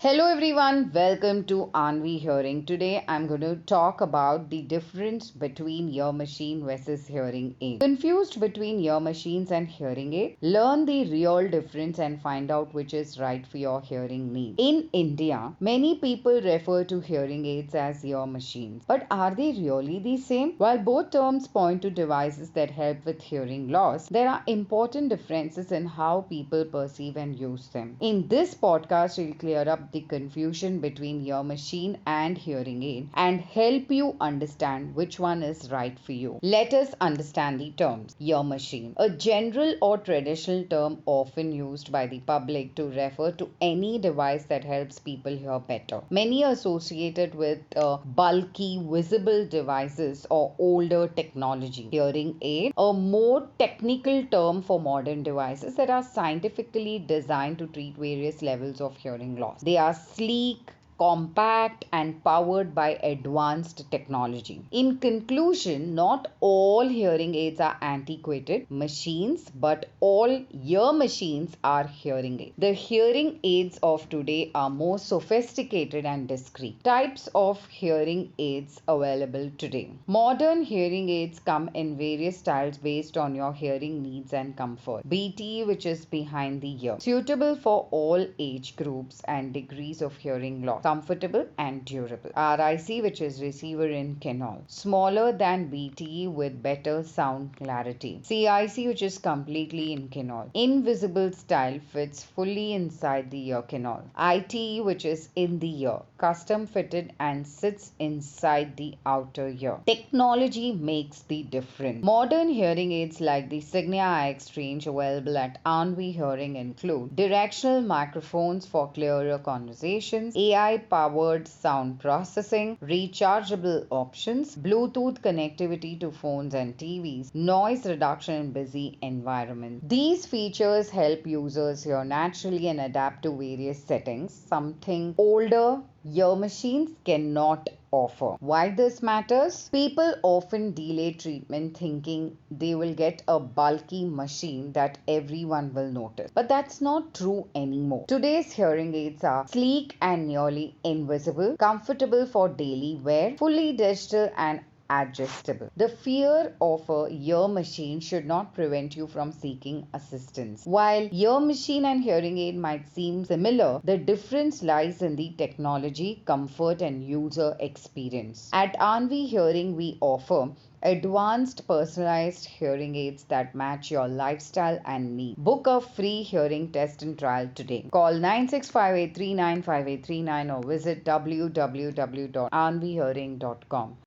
Hello everyone, welcome to Anvi Hearing. Today I'm going to talk about the difference between ear machine versus hearing aid. Confused between ear machines and hearing aid? Learn the real difference and find out which is right for your hearing needs. In India, many people refer to hearing aids as ear machines. But are they really the same? While both terms point to devices that help with hearing loss, there are important differences in how people perceive and use them. In this podcast, we'll clear up the confusion between ear machine and hearing aid and help you understand which one is right for you. Let us understand the terms. Ear machine, a general or traditional term often used by the public to refer to any device that helps people hear better. Many associate it with bulky, visible devices or older technology. Hearing aid, a more technical term for modern devices that are scientifically designed to treat various levels of hearing loss. They are sleek, compact, and powered by advanced technology. In conclusion, not all hearing aids are antiquated machines, but all ear machines are hearing aids. The hearing aids of today are more sophisticated and discreet. Types of hearing aids available today. Modern hearing aids come in various styles based on your hearing needs and comfort. BTE, which is behind the ear, suitable for all age groups and degrees of hearing loss. Comfortable and durable. RIC, which is receiver in canal, smaller than BTE with better sound clarity. CIC, which is completely in canal. Invisible style, fits fully inside the ear canal. ITE, which is in the ear, custom fitted and sits inside the outer ear. Technology makes the difference. Modern hearing aids like the Signia iX range available at Anvi Hearing include directional microphones for clearer conversations, AI-powered sound processing, rechargeable options, Bluetooth connectivity to phones and TVs, noise reduction in busy environments. These features help users hear naturally and adapt to various settings, something older ear machines cannot offer. Why this matters? People often delay treatment thinking they will get a bulky machine that everyone will notice. But that's not true anymore. Today's hearing aids are sleek and nearly invisible, comfortable for daily wear, fully digital and adjustable. The fear of a ear machine should not prevent you from seeking assistance. While ear machine and hearing aid might seem similar, the difference lies in the technology, comfort, and user experience. At Anvi Hearing, we offer advanced personalized hearing aids that match your lifestyle and need. Book a free hearing test and trial today. Call 9658395839 or visit www.anvihearing.com.